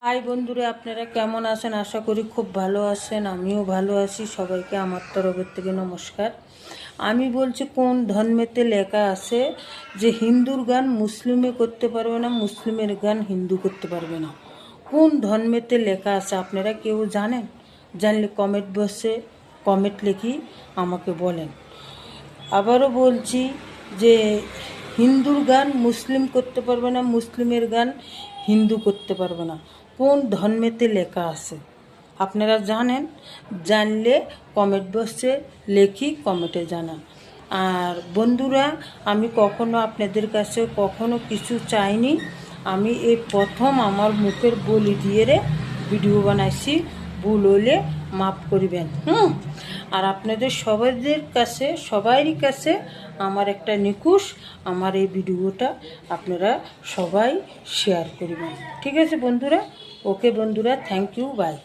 High বন্ধুরা, আপনারা কেমন আছেন? আশা করি খুব ভালো আছেন। আমিও ভালো আছি। সবাইকে আমার তরফের থেকে নমস্কার। আমি বলছি, কোন ধর্মেতে লেখা আছে যে হিন্দুর গান মুসলিমে করতে পারবে না, মুসলিমের গান হিন্দু করতে পারবে না? কোন ধর্মেতে লেখা আছে আপনারা কেউ জানেন? জানলে কমেন্ট বক্সে কমেন্ট লিখি আমাকে বলেন। আবারও বলছি যে হিন্দুর গান মুসলিম করতে পারবে না, মুসলিমের গান হিন্দু করতে পারবে না। কোন ধর্মেতে লেখা আছে আপনারা জানেন? জানলে কমেন্ট বক্সে লিখি কমেন্টে জানান। আর বন্ধুরা, আমি কখনো আপনাদের কাছে কখনো কিছু চাইনি। আমি এই প্রথম আমার মুখের বলি দিয়ে ভিডিও বানাইছি। ভুল হলে মাফ করবেন। আর আপনাদের সবাইয়ের কাছে আমার একটা রিকোয়েস্ট, আমার এই ভিডিওটা আপনারা সবাই শেয়ার করবেন। ঠিক আছে বন্ধুরা? ওকে বন্ধুরা, থ্যাংক ইউ, বাই।